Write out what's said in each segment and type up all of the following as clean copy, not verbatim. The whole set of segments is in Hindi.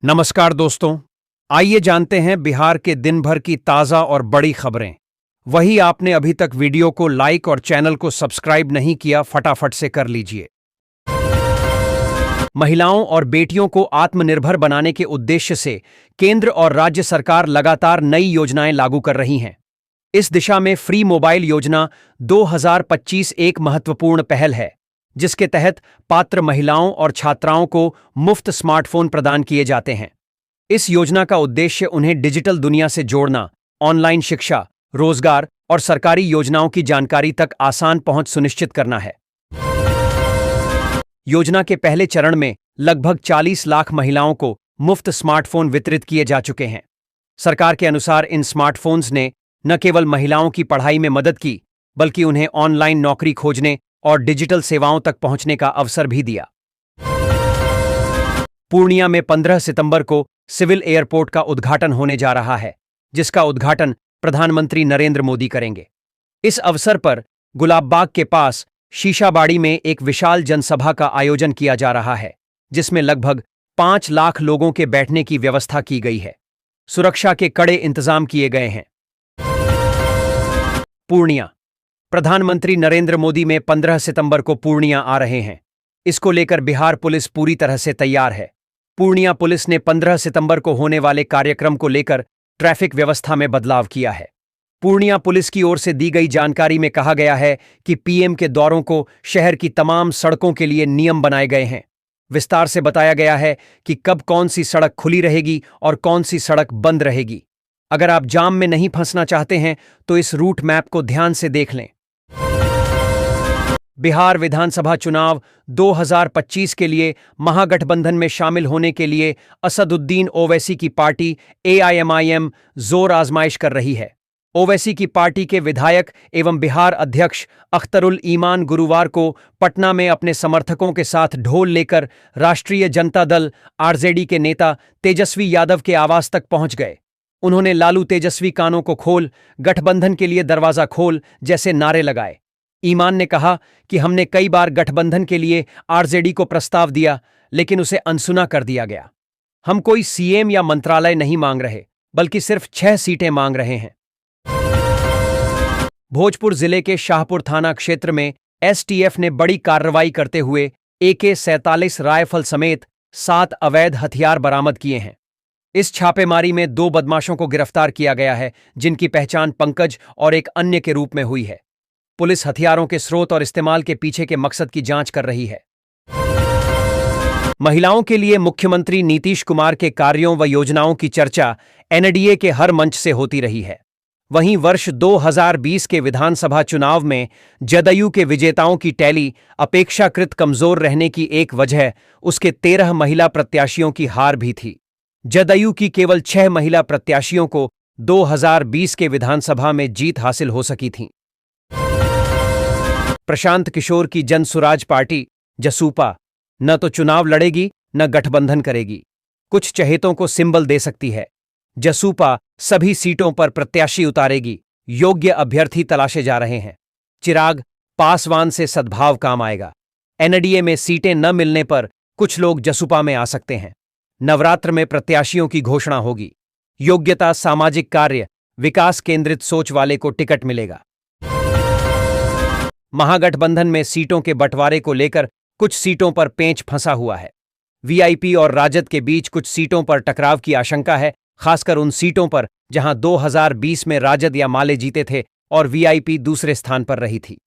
नमस्कार दोस्तों, आइए जानते हैं बिहार के दिन भर की ताज़ा और बड़ी खबरें। वही आपने अभी तक वीडियो को लाइक और चैनल को सब्सक्राइब नहीं किया, फटाफट से कर लीजिए। महिलाओं और बेटियों को आत्मनिर्भर बनाने के उद्देश्य से केंद्र और राज्य सरकार लगातार नई योजनाएं लागू कर रही हैं। इस दिशा में फ्री मोबाइल योजना 2025 एक महत्वपूर्ण पहल है, जिसके तहत पात्र महिलाओं और छात्राओं को मुफ्त स्मार्टफोन प्रदान किए जाते हैं। इस योजना का उद्देश्य उन्हें डिजिटल दुनिया से जोड़ना, ऑनलाइन शिक्षा, रोजगार और सरकारी योजनाओं की जानकारी तक आसान पहुंच सुनिश्चित करना है। योजना के पहले चरण में लगभग 40 लाख महिलाओं को मुफ्त स्मार्टफोन वितरित किए जा चुके हैं। सरकार के अनुसार इन स्मार्टफोन्स ने न केवल महिलाओं की पढ़ाई में मदद की, बल्कि उन्हें ऑनलाइन नौकरी खोजने और डिजिटल सेवाओं तक पहुंचने का अवसर भी दिया। पूर्णिया में 15 सितंबर को सिविल एयरपोर्ट का उद्घाटन होने जा रहा है, जिसका उद्घाटन प्रधानमंत्री नरेंद्र मोदी करेंगे। इस अवसर पर गुलाबबाग के पास शीशाबाड़ी में एक विशाल जनसभा का आयोजन किया जा रहा है, जिसमें लगभग 5 लाख लोगों के बैठने की व्यवस्था की गई है। सुरक्षा के कड़े इंतजाम किए गए हैं। पूर्णिया, प्रधानमंत्री नरेंद्र मोदी में 15 सितंबर को पूर्णिया आ रहे हैं। इसको लेकर बिहार पुलिस पूरी तरह से तैयार है। पूर्णिया पुलिस ने 15 सितंबर को होने वाले कार्यक्रम को लेकर ट्रैफिक व्यवस्था में बदलाव किया है। पूर्णिया पुलिस की ओर से दी गई जानकारी में कहा गया है कि पीएम के दौरों को शहर की तमाम सड़कों के लिए नियम बनाए गए हैं। विस्तार से बताया गया है कि कब कौन सी सड़क खुली रहेगी और कौन सी सड़क बंद रहेगी। अगर आप जाम में नहीं फंसना चाहते हैं तो इस रूट मैप को ध्यान से देख लें। बिहार विधानसभा चुनाव 2025 के लिए महागठबंधन में शामिल होने के लिए असदुद्दीन ओवैसी की पार्टी एआईएमआईएम जोर आजमाइश कर रही है। ओवैसी की पार्टी के विधायक एवं बिहार अध्यक्ष अख्तरुल ईमान गुरुवार को पटना में अपने समर्थकों के साथ ढोल लेकर राष्ट्रीय जनता दल आरजेडी के नेता तेजस्वी यादव के आवास तक पहुंच गए। उन्होंने लालू तेजस्वी कानों को खोल, गठबंधन के लिए दरवाजा खोल जैसे नारे लगाए। ईमान ने कहा कि हमने कई बार गठबंधन के लिए आरजेडी को प्रस्ताव दिया, लेकिन उसे अनसुना कर दिया गया। हम कोई सीएम या मंत्रालय नहीं मांग रहे, बल्कि सिर्फ 6 सीटें मांग रहे हैं। भोजपुर जिले के शाहपुर थाना क्षेत्र में एसटीएफ ने बड़ी कार्रवाई करते हुए AK-47 राइफल समेत 7 अवैध हथियार बरामद किए हैं। इस छापेमारी में 2 बदमाशों को गिरफ्तार किया गया है, जिनकी पहचान पंकज और एक अन्य के रूप में हुई है। पुलिस हथियारों के स्रोत और इस्तेमाल के पीछे के मकसद की जांच कर रही है। महिलाओं के लिए मुख्यमंत्री नीतीश कुमार के कार्यों व योजनाओं की चर्चा एनडीए के हर मंच से होती रही है। वहीं वर्ष 2020 के विधानसभा चुनाव में जदयू के विजेताओं की टैली अपेक्षाकृत कमजोर रहने की एक वजह उसके 13 महिला प्रत्याशियों की हार भी थी। जदयू की केवल 6 महिला प्रत्याशियों को 2020 के विधानसभा में जीत हासिल हो सकी थी। प्रशांत किशोर की जनसुराज पार्टी जसूपा न तो चुनाव लड़ेगी न गठबंधन करेगी। कुछ चहेतों को सिंबल दे सकती है। जसूपा सभी सीटों पर प्रत्याशी उतारेगी। योग्य अभ्यर्थी तलाशे जा रहे हैं। चिराग पासवान से सद्भाव काम आएगा। एनडीए में सीटें न मिलने पर कुछ लोग जसूपा में आ सकते हैं। नवरात्र में प्रत्याशियों की घोषणा होगी। योग्यता, सामाजिक कार्य, विकास केंद्रित सोच वाले को टिकट मिलेगा। महागठबंधन में सीटों के बंटवारे को लेकर कुछ सीटों पर पेंच फंसा हुआ है। वीआईपी और राजद के बीच कुछ सीटों पर टकराव की आशंका है, खासकर उन सीटों पर जहां 2020 में राजद या माले जीते थे और वीआईपी दूसरे स्थान पर रही थी।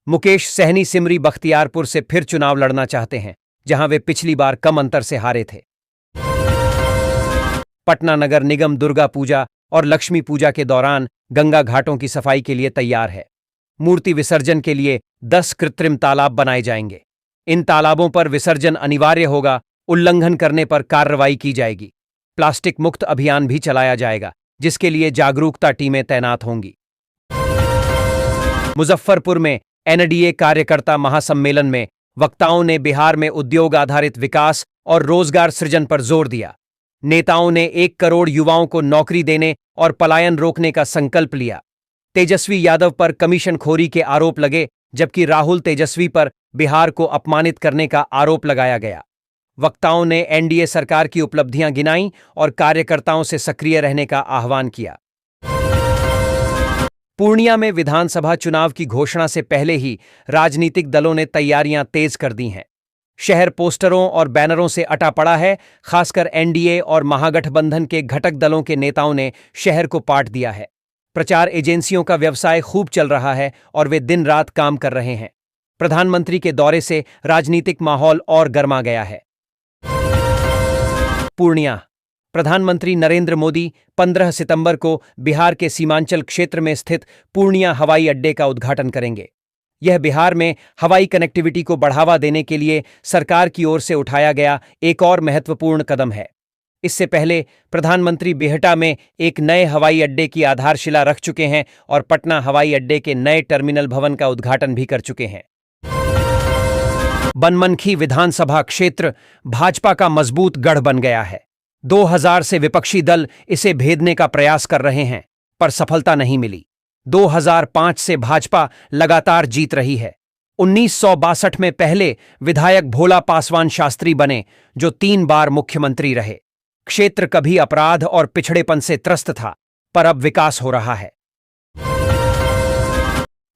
मुकेश सहनी सिमरी बख्तियारपुर से फिर चुनाव लड़ना चाहते हैं, जहां वे पिछली बार कम अंतर से हारे थे। पटना नगर निगम दुर्गा पूजा और लक्ष्मी पूजा के दौरान गंगा घाटों की सफाई के लिए तैयार है। मूर्ति विसर्जन के लिए 10 कृत्रिम तालाब बनाए जाएंगे। इन तालाबों पर विसर्जन अनिवार्य होगा। उल्लंघन करने पर कार्रवाई की जाएगी। प्लास्टिक मुक्त अभियान भी चलाया जाएगा, जिसके लिए जागरूकता टीमें तैनात होंगी। मुजफ्फरपुर में एनडीए कार्यकर्ता महासम्मेलन में वक्ताओं ने बिहार में उद्योग आधारित विकास और रोजगार सृजन पर जोर दिया। नेताओं ने 1 करोड़ युवाओं को नौकरी देने और पलायन रोकने का संकल्प लिया। तेजस्वी यादव पर कमीशनखोरी के आरोप लगे, जबकि राहुल तेजस्वी पर बिहार को अपमानित करने का आरोप लगाया गया। वक्ताओं ने एनडीए सरकार की उपलब्धियां गिनाई और कार्यकर्ताओं से सक्रिय रहने का आह्वान किया। पूर्णिया में विधानसभा चुनाव की घोषणा से पहले ही राजनीतिक दलों ने तैयारियां तेज कर दी हैं। शहर पोस्टरों और बैनरों से अटा पड़ा है। खासकर एनडीए और महागठबंधन के घटक दलों के नेताओं ने शहर को पाट दिया है। प्रचार एजेंसियों का व्यवसाय खूब चल रहा है और वे दिन रात काम कर रहे हैं। प्रधानमंत्री के दौरे से राजनीतिक माहौल और गर्मा गया है। पूर्णिया। प्रधानमंत्री नरेंद्र मोदी 15 सितंबर को बिहार के सीमांचल क्षेत्र में स्थित पूर्णिया हवाई अड्डे का उद्घाटन करेंगे। यह बिहार में हवाई कनेक्टिविटी को बढ़ावा देने के लिए सरकार की ओर से उठाया गया एक और महत्वपूर्ण कदम है। इससे पहले प्रधानमंत्री बिहटा में एक नए हवाई अड्डे की आधारशिला रख चुके हैं और पटना हवाई अड्डे के नए टर्मिनल भवन का उद्घाटन भी कर चुके हैं। बनमनखी विधानसभा क्षेत्र भाजपा का मजबूत गढ़ बन गया है। 2000 से विपक्षी दल इसे भेदने का प्रयास कर रहे हैं, पर सफलता नहीं मिली। 2005 से भाजपा लगातार जीत रही है। 1962 में पहले विधायक भोला पासवान शास्त्री बने, जो 3 बार मुख्यमंत्री रहे। क्षेत्र कभी अपराध और पिछड़ेपन से त्रस्त था, पर अब विकास हो रहा है।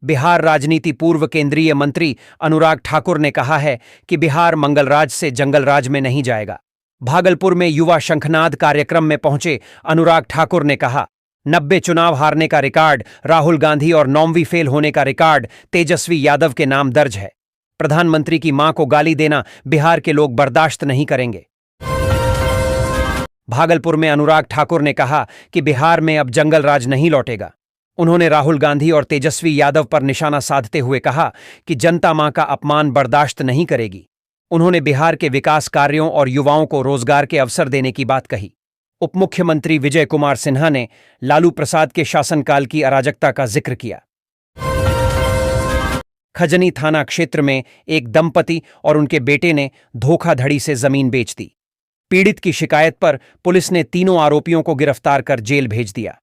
बिहार राजनीति पूर्व केंद्रीय मंत्री अनुराग ठाकुर ने कहा है कि बिहार मंगलराज से जंगलराज में नहीं जाएगा। भागलपुर में युवा शंखनाद कार्यक्रम में पहुंचे अनुराग ठाकुर ने कहा, 90 चुनाव हारने का रिकॉर्ड राहुल गांधी और 9वीं फेल होने का रिकॉर्ड तेजस्वी यादव के नाम दर्ज है। प्रधानमंत्री की मां को गाली देना बिहार के लोग बर्दाश्त नहीं करेंगे। भागलपुर में अनुराग ठाकुर ने कहा कि बिहार में अब जंगल राज नहीं लौटेगा। उन्होंने राहुल गांधी और तेजस्वी यादव पर निशाना साधते हुए कहा कि जनता मां का अपमान बर्दाश्त नहीं करेगी। उन्होंने बिहार के विकास कार्यों और युवाओं को रोजगार के अवसर देने की बात कही। उप मुख्यमंत्री विजय कुमार सिन्हा ने लालू प्रसाद के शासनकाल की अराजकता का जिक्र किया। खजनी थाना क्षेत्र में एक दंपति और उनके बेटे ने धोखाधड़ी से जमीन बेच दी। पीड़ित की शिकायत पर पुलिस ने तीनों आरोपियों को गिरफ्तार कर जेल भेज दिया।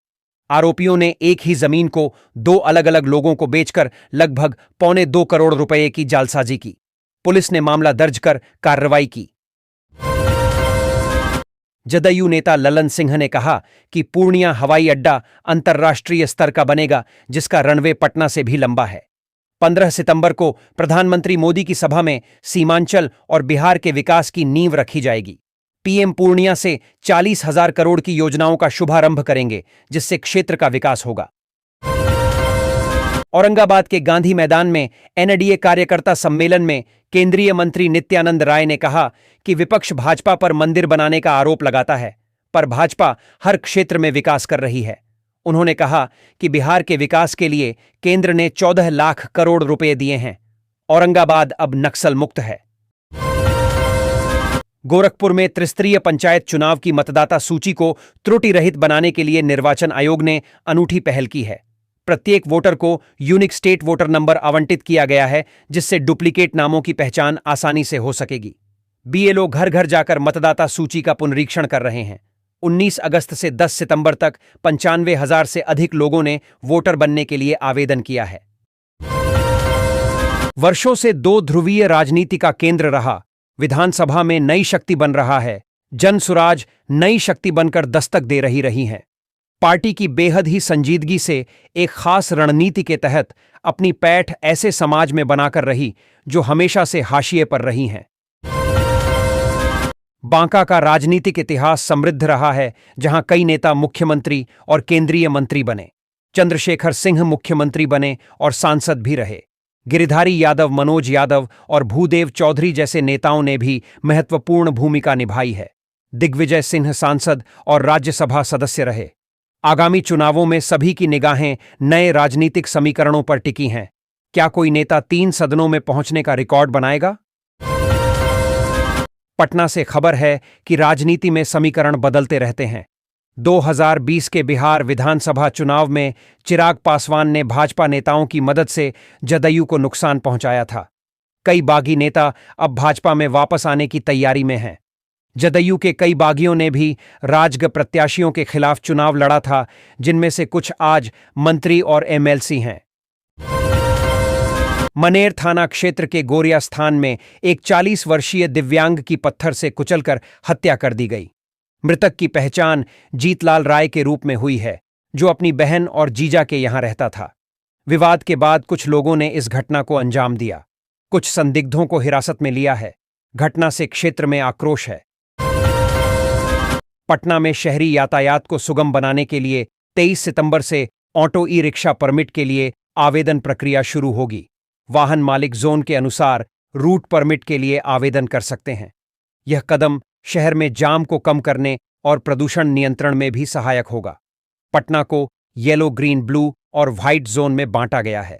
आरोपियों ने एक ही जमीन को 2 अलग-अलग लोगों को बेचकर लगभग 1.25 करोड़ रुपए की जालसाजी की। पुलिस ने मामला दर्ज कर कार्रवाई की। जदयू नेता ललन सिंह ने कहा कि पूर्णिया हवाई अड्डा अंतर्राष्ट्रीय स्तर का बनेगा, जिसका रनवे पटना से भी लंबा है। 15 सितंबर को प्रधानमंत्री मोदी की सभा में सीमांचल और बिहार के विकास की नींव रखी जाएगी। पीएम पूर्णिया से 40,000 करोड़ की योजनाओं का शुभारंभ करेंगे, जिससे क्षेत्र का विकास होगा। औरंगाबाद के गांधी मैदान में एनडीए कार्यकर्ता सम्मेलन में केंद्रीय मंत्री नित्यानंद राय ने कहा कि विपक्ष भाजपा पर मंदिर बनाने का आरोप लगाता है, पर भाजपा हर क्षेत्र में विकास कर रही है। उन्होंने कहा कि बिहार के विकास के लिए केंद्र ने 14 लाख करोड़ रुपए दिए हैं। औरंगाबाद अब नक्सल मुक्त है। गोरखपुर में त्रिस्तरीय पंचायत चुनाव की मतदाता सूची को त्रुटि रहित बनाने के लिए निर्वाचन आयोग ने अनूठी पहल की है। प्रत्येक वोटर को यूनिक स्टेट वोटर नंबर आवंटित किया गया है, जिससे डुप्लीकेट नामों की पहचान आसानी से हो सकेगी। बीएलओ घर घर जाकर मतदाता सूची का पुनरीक्षण कर रहे हैं। 19 अगस्त से 10 सितंबर तक 95,000 से अधिक लोगों ने वोटर बनने के लिए आवेदन किया है। वर्षों से 2 ध्रुवीय राजनीति का केंद्र रहा विधानसभा में नई शक्ति बन रहा है। जनसुराज नई शक्ति बनकर दस्तक दे रही है। पार्टी की बेहद ही संजीदगी से एक खास रणनीति के तहत अपनी पैठ ऐसे समाज में बनाकर रही जो हमेशा से हाशिए पर रही हैं। बांका का राजनीतिक इतिहास समृद्ध रहा है, जहां कई नेता मुख्यमंत्री और केंद्रीय मंत्री बने। चंद्रशेखर सिंह मुख्यमंत्री बने और सांसद भी रहे। गिरिधारी यादव, मनोज यादव और भूदेव चौधरी जैसे नेताओं ने भी महत्वपूर्ण भूमिका निभाई है। दिग्विजय सिंह सांसद और राज्यसभा सदस्य रहे। आगामी चुनावों में सभी की निगाहें नए राजनीतिक समीकरणों पर टिकी हैं। क्या कोई नेता 3 सदनों में पहुंचने का रिकॉर्ड बनाएगा? पटना से खबर है कि राजनीति में समीकरण बदलते रहते हैं। 2020 के बिहार विधानसभा चुनाव में चिराग पासवान ने भाजपा नेताओं की मदद से जदयू को नुकसान पहुंचाया था। कई बागी नेता अब भाजपा में वापस आने की तैयारी में हैं। जदयू के कई बागियों ने भी राजग प्रत्याशियों के खिलाफ चुनाव लड़ा था, जिनमें से कुछ आज मंत्री और एमएलसी हैं। मनेर थाना क्षेत्र के गोरिया स्थान में एक 40 वर्षीय दिव्यांग की पत्थर से कुचलकर हत्या कर दी गई। मृतक की पहचान जीतलाल राय के रूप में हुई है, जो अपनी बहन और जीजा के यहां रहता था। विवाद के बाद कुछ लोगों ने इस घटना को अंजाम दिया। कुछ संदिग्धों को हिरासत में लिया है। घटना से क्षेत्र में आक्रोश है। पटना में शहरी यातायात को सुगम बनाने के लिए 23 सितंबर से ऑटो ई रिक्शा परमिट के लिए आवेदन प्रक्रिया शुरू होगी। वाहन मालिक जोन के अनुसार रूट परमिट के लिए आवेदन कर सकते हैं। यह कदम शहर में जाम को कम करने और प्रदूषण नियंत्रण में भी सहायक होगा। पटना को येलो, ग्रीन, ब्लू और व्हाइट जोन में बांटा गया है।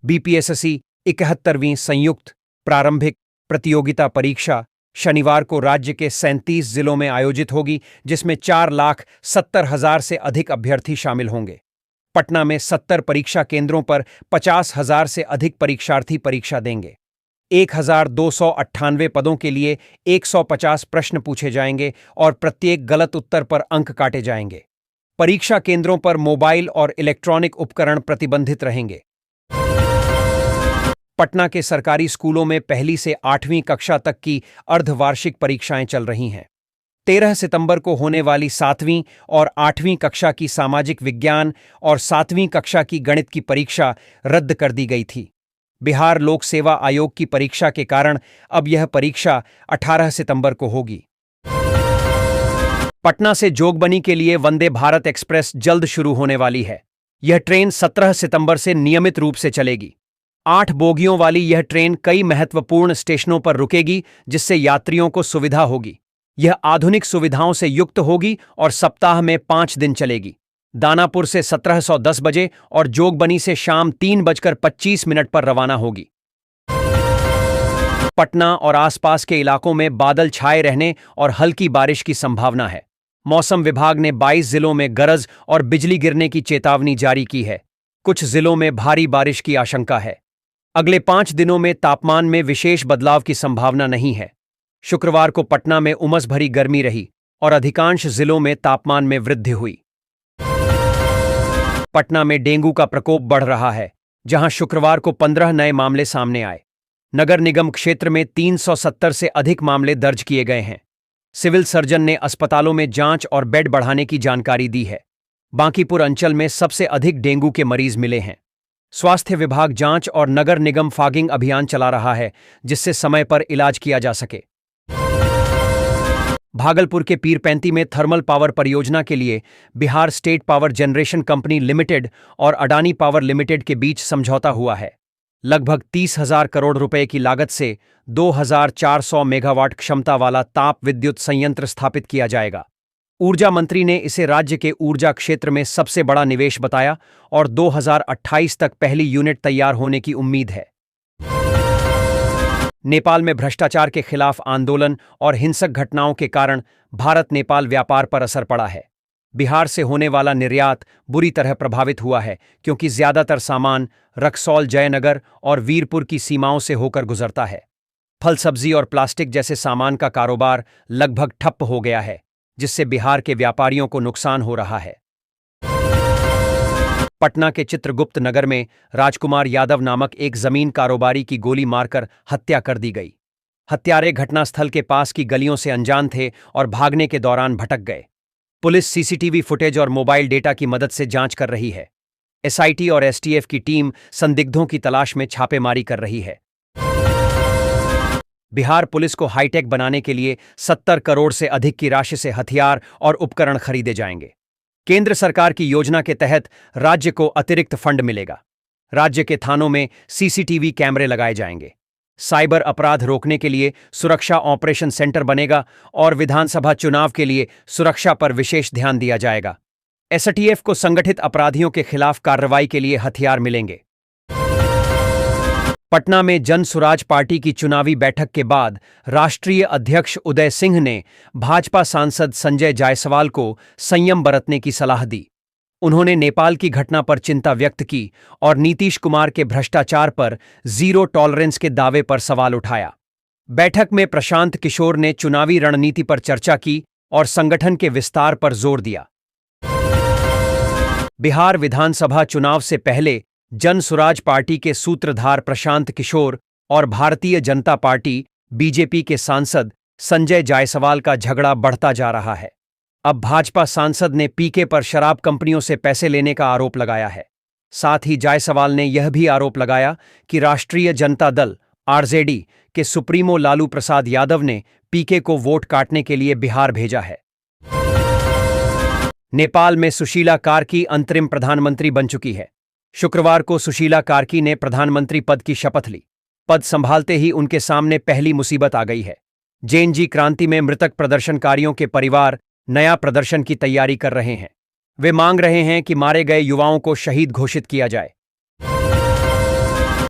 बीपीएससी 71वीं संयुक्त प्रारंभिक प्रतियोगिता परीक्षा शनिवार को राज्य के 37 जिलों में आयोजित होगी, जिसमें 4,70,000 से अधिक अभ्यर्थी शामिल होंगे। पटना में 70 परीक्षा केंद्रों पर 50,000 से अधिक परीक्षार्थी परीक्षा देंगे। 1,298 पदों के लिए 150 प्रश्न पूछे जाएंगे और प्रत्येक गलत उत्तर पर अंक काटे जाएंगे। परीक्षा केंद्रों पर मोबाइल और इलेक्ट्रॉनिक उपकरण प्रतिबंधित रहेंगे। पटना के सरकारी स्कूलों में पहली से 8वीं कक्षा तक की अर्धवार्षिक परीक्षाएं चल रही हैं। 13 सितंबर को होने वाली 7वीं और 8वीं कक्षा की सामाजिक विज्ञान और 7वीं कक्षा की गणित की परीक्षा रद्द कर दी गई थी। बिहार लोक सेवा आयोग की परीक्षा के कारण अब यह परीक्षा 18 सितंबर को होगी। पटना से जोगबनी के लिए वंदे भारत एक्सप्रेस जल्द शुरू होने वाली है। यह ट्रेन 17 सितंबर से नियमित रूप से चलेगी। 8 बोगियों वाली यह ट्रेन कई महत्वपूर्ण स्टेशनों पर रुकेगी, जिससे यात्रियों को सुविधा होगी। यह आधुनिक सुविधाओं से युक्त होगी और सप्ताह में 5 दिन चलेगी। दानापुर से 1710 बजे और जोगबनी से शाम 3:25 पर रवाना होगी। पटना और आसपास के इलाकों में बादल छाए रहने और हल्की बारिश की संभावना है। मौसम विभाग ने 22 जिलों में गरज और बिजली गिरने की चेतावनी जारी की है। कुछ जिलों में भारी बारिश की आशंका है। अगले 5 दिनों में तापमान में विशेष बदलाव की संभावना नहीं है। शुक्रवार को पटना में उमस भरी गर्मी रही और अधिकांश जिलों में तापमान में वृद्धि हुई। पटना में डेंगू का प्रकोप बढ़ रहा है, जहां शुक्रवार को 15 नए मामले सामने आए। नगर निगम क्षेत्र में 370 से अधिक मामले दर्ज किए गए हैं। सिविल सर्जन ने अस्पतालों में जांच और बेड बढ़ाने की जानकारी दी है। बांकीपुर अंचल में सबसे अधिक डेंगू के मरीज मिले हैं। स्वास्थ्य विभाग जांच और नगर निगम फॉगिंग अभियान चला रहा है, जिससे समय पर इलाज किया जा सके। भागलपुर के पीरपैंती में थर्मल पावर परियोजना के लिए Bihar state power generation company limited और अडानी पावर लिमिटेड के बीच समझौता हुआ है। लगभग 30,000 करोड़ रुपए की लागत से 2,400 मेगावाट क्षमता वाला ताप विद्युत संयंत्र स्थापित किया जाएगा। ऊर्जा मंत्री ने इसे राज्य के ऊर्जा क्षेत्र में सबसे बड़ा निवेश बताया और 2028 तक पहली यूनिट तैयार होने की उम्मीद है। नेपाल में भ्रष्टाचार के खिलाफ आंदोलन और हिंसक घटनाओं के कारण भारत नेपाल व्यापार पर असर पड़ा है। बिहार से होने वाला निर्यात बुरी तरह प्रभावित हुआ है, क्योंकि ज्यादातर सामान रक्सौल, जयनगर और वीरपुर की सीमाओं से होकर गुजरता है। फल, सब्जी और प्लास्टिक जैसे सामान का कारोबार लगभग ठप्प हो गया है, जिससे बिहार के व्यापारियों को नुकसान हो रहा है। पटना के चित्रगुप्त नगर में राजकुमार यादव नामक एक जमीन कारोबारी की गोली मारकर हत्या कर दी गई। हत्यारे घटनास्थल के पास की गलियों से अनजान थे और भागने के दौरान भटक गए। पुलिस सीसीटीवी फुटेज और मोबाइल डेटा की मदद से जांच कर रही है। एसआईटी और एसटीएफ की टीम संदिग्धों की तलाश में छापेमारी कर रही है। बिहार पुलिस को हाईटेक बनाने के लिए 70 करोड़ से अधिक की राशि से हथियार और उपकरण खरीदे जाएंगे। केंद्र सरकार की योजना के तहत राज्य को अतिरिक्त फंड मिलेगा। राज्य के थानों में सीसीटीवी कैमरे लगाए जाएंगे। साइबर अपराध रोकने के लिए सुरक्षा ऑपरेशन सेंटर बनेगा और विधानसभा चुनाव के लिए सुरक्षा पर विशेष ध्यान दिया जाएगा। एसटीएफ को संगठित अपराधियों के खिलाफ कार्रवाई के लिए हथियार मिलेंगे। पटना में जन सुराज पार्टी की चुनावी बैठक के बाद राष्ट्रीय अध्यक्ष उदय सिंह ने भाजपा सांसद संजय जायसवाल को संयम बरतने की सलाह दी। उन्होंने नेपाल की घटना पर चिंता व्यक्त की और नीतीश कुमार के भ्रष्टाचार पर जीरो टॉलरेंस के दावे पर सवाल उठाया। बैठक में प्रशांत किशोर ने चुनावी रणनीति पर चर्चा की और संगठन के विस्तार पर जोर दिया। बिहार विधानसभा चुनाव से पहले जन सुराज पार्टी के सूत्रधार प्रशांत किशोर और भारतीय जनता पार्टी बीजेपी के सांसद संजय जायसवाल का झगड़ा बढ़ता जा रहा है। अब भाजपा सांसद ने पीके पर शराब कंपनियों से पैसे लेने का आरोप लगाया है। साथ ही जायसवाल ने यह भी आरोप लगाया कि राष्ट्रीय जनता दल आरजेडी के सुप्रीमो लालू प्रसाद यादव ने पीके को वोट काटने के लिए बिहार भेजा है। नेपाल में सुशीला कार्की अंतरिम प्रधानमंत्री बन चुकी है। शुक्रवार को सुशीला कार्की ने प्रधानमंत्री पद की शपथ ली। पद संभालते ही उनके सामने पहली मुसीबत आ गई है। जेएनजी क्रांति में मृतक प्रदर्शनकारियों के परिवार नया प्रदर्शन की तैयारी कर रहे हैं। वे मांग रहे हैं कि मारे गए युवाओं को शहीद घोषित किया जाए।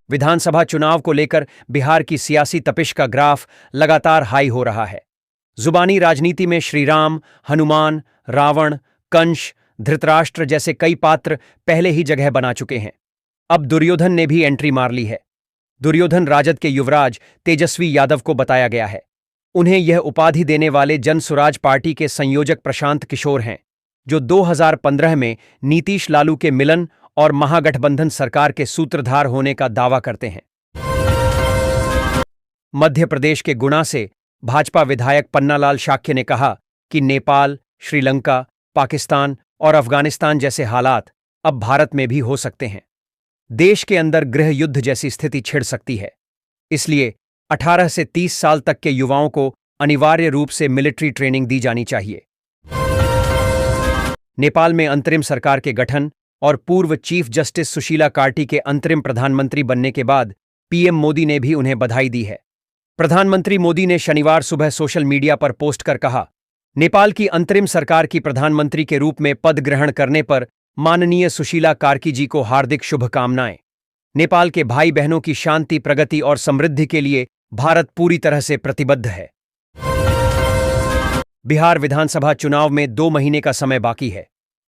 विधानसभा चुनाव को लेकर बिहार की सियासी तपिश का ग्राफ लगातार हाई हो रहा है। जुबानी राजनीति में श्रीराम, हनुमान, रावण, कंस, धृतराष्ट्र जैसे कई पात्र पहले ही जगह बना चुके हैं। अब दुर्योधन ने भी एंट्री मार ली है। दुर्योधन राजद के युवराज तेजस्वी यादव को बताया गया है। उन्हें यह उपाधि देने वाले जन सुराज पार्टी के संयोजक प्रशांत किशोर हैं, जो 2015 में नीतीश लालू के मिलन और महागठबंधन सरकार के सूत्रधार होने का दावा करते हैं। मध्य प्रदेश के गुना से भाजपा विधायक पन्नालाल शाक्य ने कहा कि नेपाल, श्रीलंका, पाकिस्तान और अफगानिस्तान जैसे हालात अब भारत में भी हो सकते हैं। देश के अंदर गृह युद्ध जैसी स्थिति छिड़ सकती है। इसलिए 18 से 30 साल तक के युवाओं को अनिवार्य रूप से मिलिट्री ट्रेनिंग दी जानी चाहिए। नेपाल में अंतरिम सरकार के गठन और पूर्व चीफ जस्टिस सुशीला कार्की के अंतरिम प्रधानमंत्री बनने के बाद पीएम मोदी ने भी उन्हें बधाई दी है। प्रधानमंत्री मोदी ने शनिवार सुबह सोशल मीडिया पर पोस्ट कर कहा, नेपाल की अंतरिम सरकार की प्रधानमंत्री के रूप में पद ग्रहण करने पर माननीय सुशीला कार्की जी को हार्दिक शुभकामनाएं। नेपाल के भाई बहनों की शांति, प्रगति और समृद्धि के लिए भारत पूरी तरह से प्रतिबद्ध है। बिहार विधानसभा चुनाव में 2 महीने का समय बाकी है।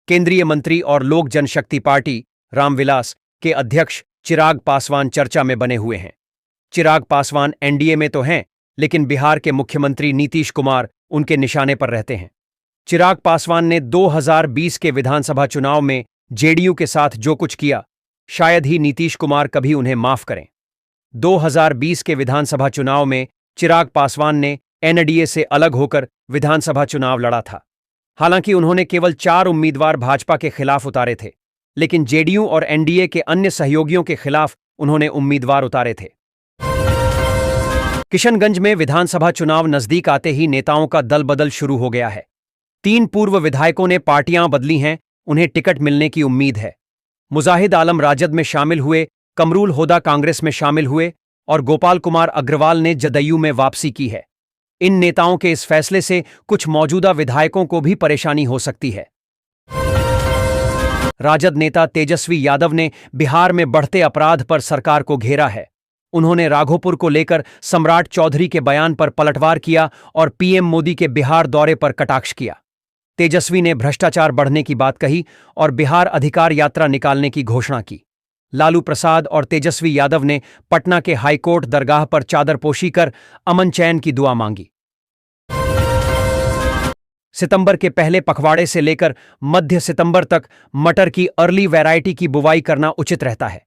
केंद्रीय मंत्री और लोक जनशक्ति पार्टी रामविलास के अध्यक्ष चिराग पासवान चर्चा में बने हुए हैं। चिराग पासवान एनडीए में तो हैं, लेकिन बिहार के मुख्यमंत्री नीतीश कुमार उनके निशाने पर रहते हैं। चिराग पासवान ने 2020 के विधानसभा चुनाव में जेडीयू के साथ जो कुछ किया, शायद ही नीतीश कुमार कभी उन्हें माफ करें। 2020 के विधानसभा चुनाव में चिराग पासवान ने एनडीए से अलग होकर विधानसभा चुनाव लड़ा था। हालांकि उन्होंने केवल 4 उम्मीदवार भाजपा के खिलाफ उतारे थे, लेकिन जेडीयू और एनडीए के अन्य सहयोगियों के खिलाफ उन्होंने उम्मीदवार उतारे थे। किशनगंज में विधानसभा चुनाव नजदीक आते ही नेताओं का दल बदल शुरू हो गया है। 3 पूर्व विधायकों ने पार्टियां बदली हैं, उन्हें टिकट मिलने की उम्मीद है। मुजाहिद आलम राजद में शामिल हुए, कमरुल होदा कांग्रेस में शामिल हुए और गोपाल कुमार अग्रवाल ने जदयू में वापसी की है। इन नेताओं के इस फैसले से कुछ मौजूदा विधायकों को भी परेशानी हो सकती है। राजद नेता तेजस्वी यादव ने बिहार में बढ़ते अपराध पर सरकार को घेरा है। उन्होंने राघोपुर को लेकर सम्राट चौधरी के बयान पर पलटवार किया और पीएम मोदी के बिहार दौरे पर कटाक्ष किया। तेजस्वी ने भ्रष्टाचार बढ़ने की बात कही और बिहार अधिकार यात्रा निकालने की घोषणा की। लालू प्रसाद और तेजस्वी यादव ने पटना के हाईकोर्ट दरगाह पर चादरपोशी कर अमन चैन की दुआ मांगी। सितंबर के पहले पखवाड़े से लेकर मध्य सितंबर तक मटर की अर्ली वैरायटी की बुवाई करना उचित रहता है।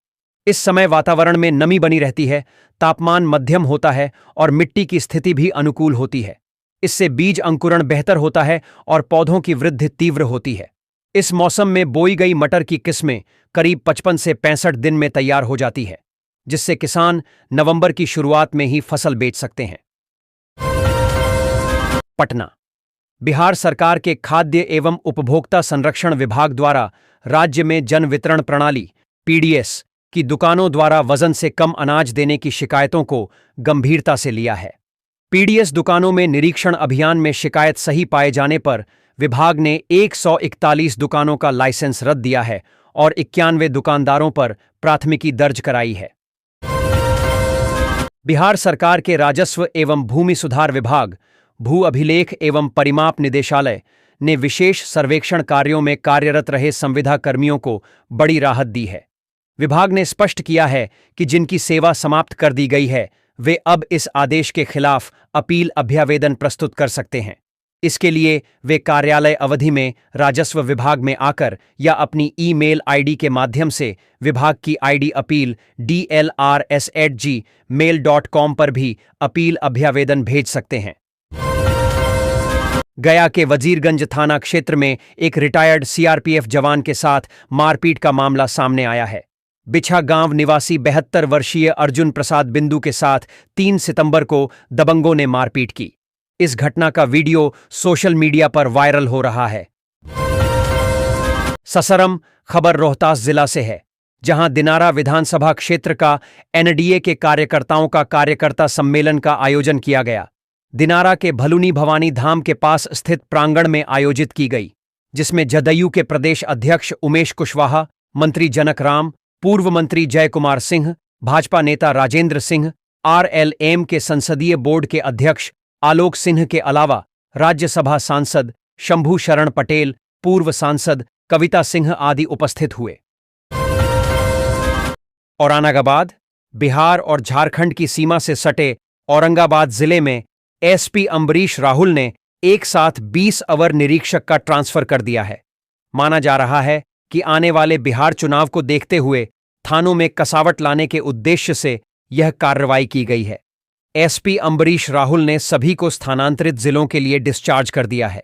इस समय वातावरण में नमी बनी रहती है, तापमान मध्यम होता है और मिट्टी की स्थिति भी अनुकूल होती है। इससे बीज अंकुरण बेहतर होता है और पौधों की वृद्धि तीव्र होती है। इस मौसम में बोई गई मटर की किस्में करीब 55 से 65 दिन में तैयार हो जाती है, जिससे किसान नवंबर की शुरुआत में ही फसल बेच सकते हैं। पटना। बिहार सरकार के खाद्य एवं उपभोक्ता संरक्षण विभाग द्वारा राज्य में जन वितरण प्रणाली पीडीएस की दुकानों द्वारा वजन से कम अनाज देने की शिकायतों को गंभीरता से लिया है। पीडीएस दुकानों में निरीक्षण अभियान में शिकायत सही पाए जाने पर विभाग ने 141 दुकानों का लाइसेंस रद्द दिया है और 91 दुकानदारों पर प्राथमिकी दर्ज कराई है। बिहार सरकार के राजस्व एवं भूमि सुधार विभाग, भू अभिलेख एवं परिमाप निदेशालय ने विशेष सर्वेक्षण कार्यों में कार्यरत रहे संविदा कर्मियों को बड़ी राहत दी है। विभाग ने स्पष्ट किया है कि जिनकी सेवा समाप्त कर दी गई है, वे अब इस आदेश के खिलाफ अपील अभ्यावेदन प्रस्तुत कर सकते हैं। इसके लिए वे कार्यालय अवधि में राजस्व विभाग में आकर या अपनी ईमेल आईडी के माध्यम से विभाग की आईडी अपील dlrs@gmail.com पर भी अपील अभ्यावेदन भेज सकते हैं। गया के वजीरगंज थाना क्षेत्र में एक रिटायर्ड सीआरपीएफ जवान के साथ मारपीट का मामला सामने आया है। बिछा गांव निवासी 72 वर्षीय अर्जुन प्रसाद बिंदु के साथ 3 सितंबर को दबंगों ने मारपीट की। इस घटना का वीडियो सोशल मीडिया पर वायरल हो रहा है। ससरम खबर रोहतास जिला से है, जहां दिनारा विधानसभा क्षेत्र का एनडीए के कार्यकर्ताओं का कार्यकर्ता सम्मेलन का आयोजन किया गया। दिनारा के भलुनी भवानी धाम के पास स्थित प्रांगण में आयोजित की गई, जिसमें जदयू के प्रदेश अध्यक्ष उमेश कुशवाहा, मंत्री जनक राम, पूर्व मंत्री जय कुमार सिंह, भाजपा नेता राजेंद्र सिंह, आरएलएम के संसदीय बोर्ड के अध्यक्ष आलोक सिंह के अलावा राज्यसभा सांसद शंभू शरण पटेल, पूर्व सांसद कविता सिंह आदि उपस्थित हुए। औरंगाबाद, बिहार और झारखंड की सीमा से सटे औरंगाबाद जिले में एसपी अम्बरीश राहुल ने एक साथ 20 अवर निरीक्षक का ट्रांसफर कर दिया है। माना जा रहा है कि आने वाले बिहार चुनाव को देखते हुए थानों में कसावट लाने के उद्देश्य से यह कार्रवाई की गई है। एसपी अम्बरीश राहुल ने सभी को स्थानांतरित जिलों के लिए डिस्चार्ज कर दिया है।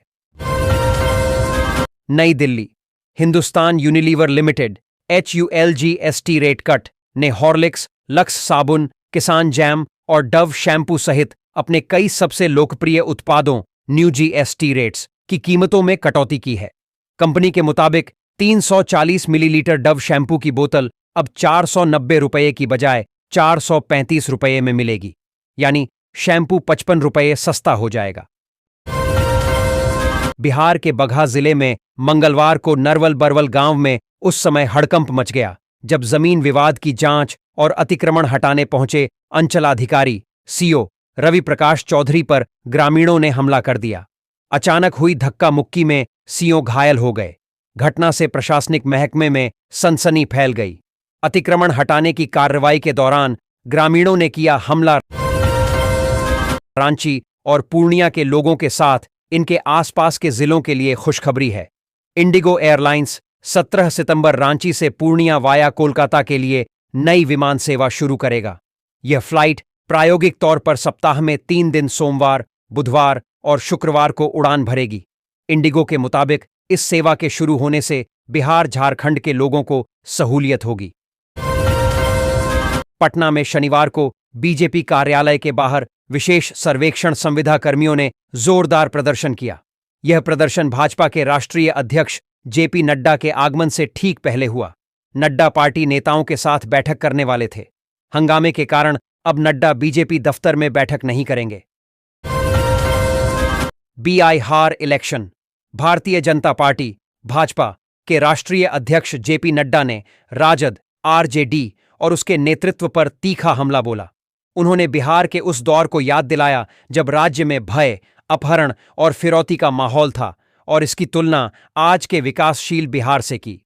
नई Delhi, Hindustan Unilever limited HULGST rate cut ने हॉर्लिक्स, लक्स साबुन, किसान जैम और डव शैम्पू सहित अपने कई सबसे लोकप्रिय उत्पादों न्यू GST रेट्स की कीमतों में कटौती की है। कंपनी के मुताबिक 340 मिलीलीटर डव शैम्पू की बोतल अब 490 रुपये की बजाय 435 रुपये में मिलेगी, यानी शैम्पू 55 रुपये सस्ता हो जाएगा। बिहार के बगहा जिले में मंगलवार को नरवल बरवल गांव में उस समय हड़कंप मच गया जब जमीन विवाद की जांच और अतिक्रमण हटाने पहुंचे अंचलाधिकारी सीओ रवि प्रकाश चौधरी पर ग्रामीणों ने हमला कर दिया। अचानक हुई धक्का मुक्की में सीओ घायल हो गए। घटना से प्रशासनिक महकमे में सनसनी फैल गई। अतिक्रमण हटाने की कार्रवाई के दौरान ग्रामीणों ने किया हमला। रांची और पूर्णिया के लोगों के साथ इनके आसपास के जिलों के लिए खुशखबरी है। इंडिगो एयरलाइंस 17 सितंबर रांची से पूर्णिया वाया कोलकाता के लिए नई विमान सेवा शुरू करेगा। यह फ्लाइट प्रायोगिक तौर पर सप्ताह में 3 दिन सोमवार, बुधवार और शुक्रवार को उड़ान भरेगी। इंडिगो के मुताबिक इस सेवा के शुरू होने से बिहार झारखंड के लोगों को सहूलियत होगी। पटना में शनिवार को बीजेपी कार्यालय के बाहर विशेष सर्वेक्षण संविदा कर्मियों ने जोरदार प्रदर्शन किया। यह प्रदर्शन भाजपा के राष्ट्रीय अध्यक्ष जेपी नड्डा के आगमन से ठीक पहले हुआ। नड्डा पार्टी नेताओं के साथ बैठक करने वाले थे। हंगामे के कारण अब नड्डा बीजेपी दफ्तर में बैठक नहीं करेंगे। बिहार इलेक्शन, भारतीय जनता पार्टी भाजपा के राष्ट्रीय अध्यक्ष जेपी नड्डा ने राजद आरजेडी और उसके नेतृत्व पर तीखा हमला बोला। उन्होंने बिहार के उस दौर को याद दिलाया जब राज्य में भय, अपहरण और फिरौती का माहौल था और इसकी तुलना आज के विकासशील बिहार से की।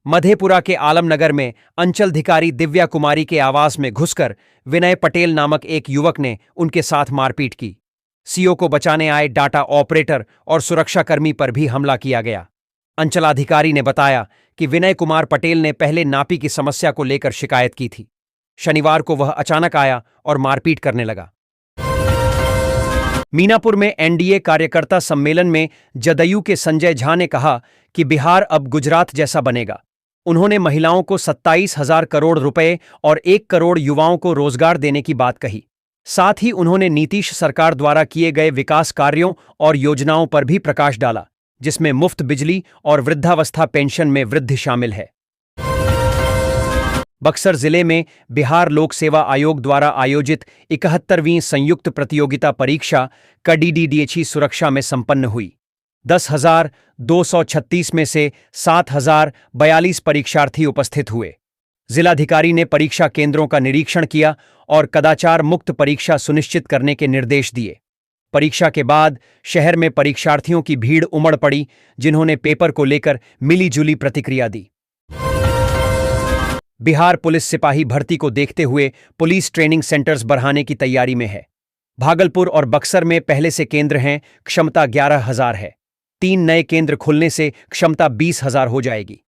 मधेपुरा के आलमनगर में अंचलाधिकारी दिव्या कुमारी के आवास में घुसकर विनय पटेल नामक एक युवक ने उनके साथ मारपीट की। सीओ को बचाने आए डाटा ऑपरेटर और सुरक्षाकर्मी पर भी हमला किया गया। अंचलाधिकारी ने बताया कि विनय कुमार पटेल ने पहले नापी की समस्या को लेकर शिकायत की थी। शनिवार को वह अचानक आया और मारपीट करने लगा। मीनापुर में एनडीए कार्यकर्ता सम्मेलन में जदयू के संजय झा ने कहा कि बिहार अब गुजरात जैसा बनेगा। उन्होंने महिलाओं को 27,000 करोड़ रुपए और 1 करोड़ युवाओं को रोजगार देने की बात कही। साथ ही उन्होंने नीतीश सरकार द्वारा किए गए विकास कार्यों और योजनाओं पर भी प्रकाश डाला, जिसमें मुफ्त बिजली और वृद्धावस्था पेंशन में वृद्धि शामिल है। बक्सर जिले में बिहार लोक सेवा आयोग द्वारा आयोजित 71वीं संयुक्त प्रतियोगिता परीक्षा कड़ीडीडीएची सुरक्षा में संपन्न हुई। 10,236 में से 7,042 परीक्षार्थी उपस्थित हुए। जिलाधिकारी ने परीक्षा केंद्रों का निरीक्षण किया और कदाचार मुक्त परीक्षा सुनिश्चित करने के निर्देश दिए। परीक्षा के बाद शहर में परीक्षार्थियों की भीड़ उमड़ पड़ी, जिन्होंने पेपर को लेकर मिली-जुली प्रतिक्रिया दी। बिहार पुलिस सिपाही भर्ती को देखते हुए पुलिस ट्रेनिंग सेंटर्स बढ़ाने की तैयारी में है। भागलपुर और बक्सर में पहले से केंद्र हैं, क्षमता 11,000 है। 3 नए केंद्र खुलने से क्षमता 20,000 हो जाएगी।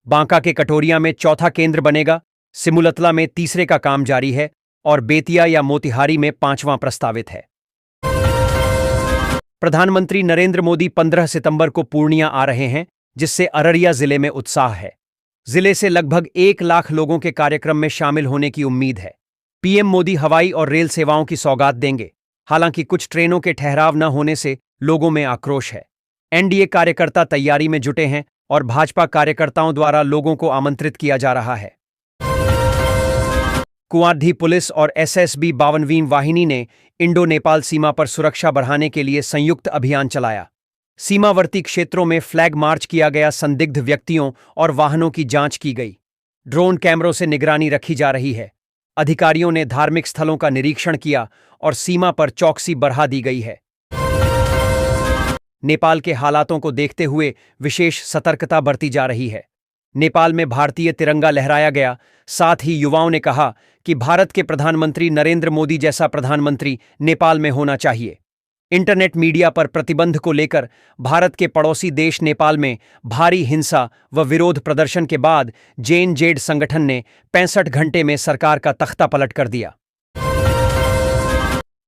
बांका के कटोरिया में चौथा केंद्र बनेगा, सिमुलतला में तीसरे का काम जारी है और बेतिया या मोतिहारी में 5वां प्रस्तावित है। प्रधानमंत्री नरेंद्र मोदी 15 सितंबर को पूर्णिया आ रहे हैं, जिससे अररिया जिले में उत्साह है। जिले से लगभग 1 लाख लोगों के कार्यक्रम में शामिल होने की उम्मीद है। पीएम मोदी हवाई और रेल सेवाओं की सौगात देंगे। हालांकि कुछ ट्रेनों के ठहराव न होने से लोगों में आक्रोश है। एनडीए कार्यकर्ता तैयारी में जुटे हैं और भाजपा कार्यकर्ताओं द्वारा लोगों को आमंत्रित किया जा रहा है। कुआंधी पुलिस और एसएसबी 52वीं वाहिनी ने इंडो नेपाल सीमा पर सुरक्षा बढ़ाने के लिए संयुक्त अभियान चलाया। सीमावर्ती क्षेत्रों में फ्लैग मार्च किया गया, संदिग्ध व्यक्तियों और वाहनों की जांच की गई। ड्रोन कैमरों से निगरानी रखी जा रही है। अधिकारियों ने धार्मिक स्थलों का निरीक्षण किया और सीमा पर चौकसी बढ़ा दी गई है। नेपाल के हालातों को देखते हुए विशेष सतर्कता बरती जा रही है। नेपाल में भारतीय तिरंगा लहराया गया। साथ ही युवाओं ने कहा कि भारत के प्रधानमंत्री नरेंद्र मोदी जैसा प्रधानमंत्री नेपाल में होना चाहिए। इंटरनेट मीडिया पर प्रतिबंध को लेकर भारत के पड़ोसी देश नेपाल में भारी हिंसा व विरोध प्रदर्शन के बाद जेएनजेड संगठन ने 65 घंटे में सरकार का तख्ता पलट कर दिया।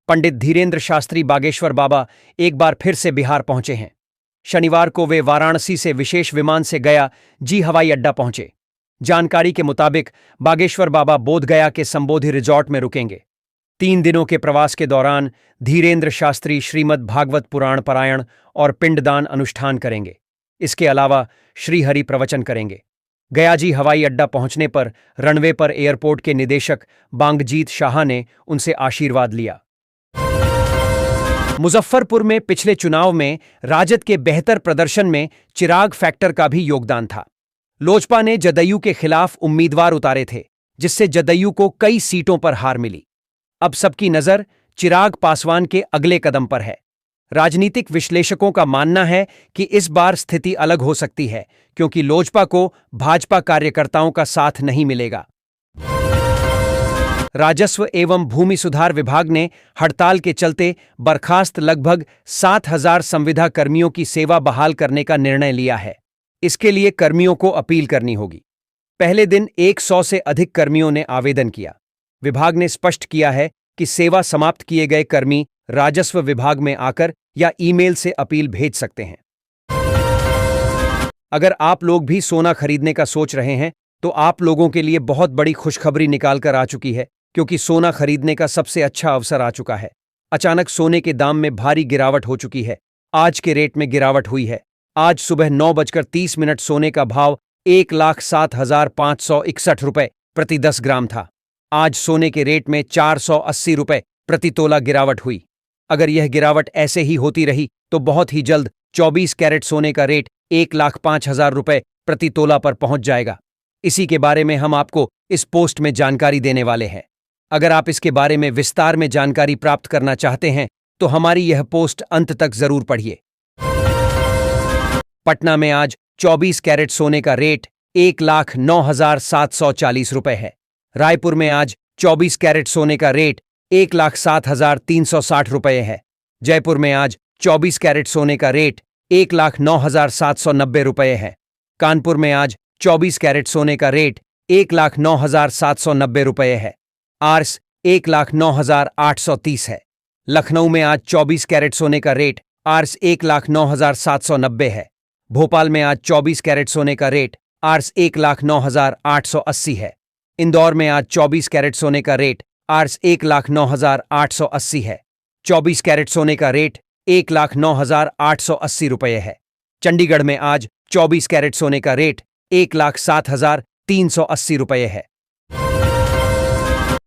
पंडित धीरेन्द्र शास्त्री बागेश्वर बाबा एक बार फिर से बिहार पहुंचे हैं। शनिवार को वे वाराणसी से विशेष विमान से गया जी हवाई अड्डा पहुंचे। जानकारी के मुताबिक बागेश्वर बाबा बोधगया के संबोधि रिजॉर्ट में रुकेंगे। 3 दिनों के प्रवास के दौरान धीरेन्द्र शास्त्री श्रीमद् भागवत पुराण पारायण और पिंडदान अनुष्ठान करेंगे। इसके अलावा श्रीहरि प्रवचन करेंगे। गयाजी हवाई अड्डा पहुंचने पर रनवे पर एयरपोर्ट के निदेशक बांगजीत शाह ने उनसे आशीर्वाद लिया। मुजफ्फरपुर में पिछले चुनाव में राजद के बेहतर प्रदर्शन में चिराग फैक्टर का भी योगदान था। लोजपा ने जदयू के खिलाफ उम्मीदवार उतारे थे, जिससे जदयू को कई सीटों पर हार मिली। अब सबकी नजर चिराग पासवान के अगले कदम पर है। राजनीतिक विश्लेषकों का मानना है कि इस बार स्थिति अलग हो सकती है, क्योंकि लोजपा को भाजपा कार्यकर्ताओं का साथ नहीं मिलेगा। राजस्व एवं भूमि सुधार विभाग ने हड़ताल के चलते बर्खास्त लगभग 7,000 संविदा कर्मियों की सेवा बहाल करने का निर्णय लिया है। इसके लिए कर्मियों को अपील करनी होगी। पहले दिन 100 से अधिक कर्मियों ने आवेदन किया। विभाग ने स्पष्ट किया है कि सेवा समाप्त किए गए कर्मी राजस्व विभाग में आकर या ईमेल से अपील भेज सकते हैं। अगर आप लोग भी सोना खरीदने का सोच रहे हैं तो आप लोगों के लिए बहुत बड़ी खुशखबरी निकाल कर आ चुकी है, क्योंकि सोना खरीदने का सबसे अच्छा अवसर आ चुका है। अचानक सोने के दाम में भारी गिरावट हो चुकी है। आज के रेट में गिरावट हुई है। आज सुबह 9:30 सोने का भाव 1,07,561 रुपये प्रति 10 ग्राम था। आज सोने के रेट में 480 रुपये प्रति तोला गिरावट हुई। अगर यह गिरावट ऐसे ही होती रही तो बहुत ही जल्द 24 कैरेट सोने का रेट 1,05,000 रुपये प्रति तोला पर पहुंच जाएगा। इसी के बारे में हम आपको इस पोस्ट में जानकारी देने वाले हैं। अगर आप इसके बारे में विस्तार में जानकारी प्राप्त करना चाहते हैं तो हमारी यह पोस्ट अंत तक जरूर पढ़िए। पटना में आज 24 कैरेट सोने का रेट 1,09,740 रुपये है। रायपुर में आज 24 कैरेट सोने का रेट 1,07,360 रुपये है। जयपुर में आज 24 कैरेट सोने का रेट 1,09,790 रुपये है। कानपुर में आज 24 कैरेट सोने का रेट 1,09,790 रुपये है। आर्स 1,09,830 है। लखनऊ में आज 24 कैरेट सोने का रेट आर्स 1,09,790 है। भोपाल में आज 24 कैरेट सोने का रेट आर्स 1,09,880 है। इंदौर में आज 24 कैरेट सोने का रेट आर्स 1,09,880 है। 24 कैरेट सोने का रेट 1,09,880 रुपये है। चंडीगढ़ में आज 24 कैरेट सोने का रेट 1,07,380 रुपये है।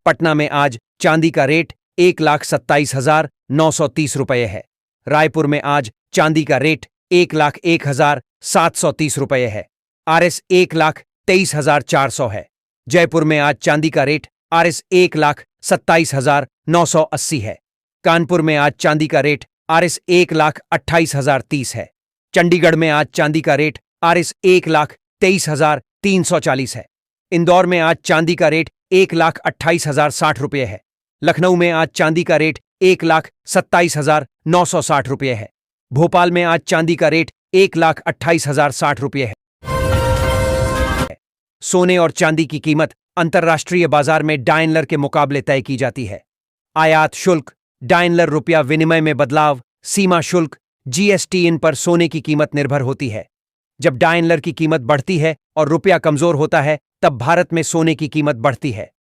पटना में आज चांदी का रेट 1,27,930 रुपये है। रायपुर में आज चांदी का रेट 1,01,730 रुपये है। आरएस 1,23,400 है। जयपुर में आज चांदी का रेट आरएस 1,27,980 है। कानपुर में आज चांदी का रेट आरएस 1,28,030 है। चंडीगढ़ में आज चांदी का रेट आरएस 1,23,340 है। इंदौर में आज चांदी का रेट 1,28,060 रुपये है। लखनऊ में आज चांदी का रेट 1,27,960 रुपये है। भोपाल में आज चांदी का रेट 1,28,060 रुपये है। सोने और चांदी की कीमत अंतर्राष्ट्रीय बाजार में डायनलर के मुकाबले तय की जाती है। आयात शुल्क, डायनलर रुपया विनिमय में बदलाव, सीमा शुल्क, जीएसटी इन पर सोने की कीमत निर्भर होती है। जब डायनलर की कीमत बढ़ती है और रुपया कमजोर होता है, तब भारत में सोने की कीमत बढ़ती है।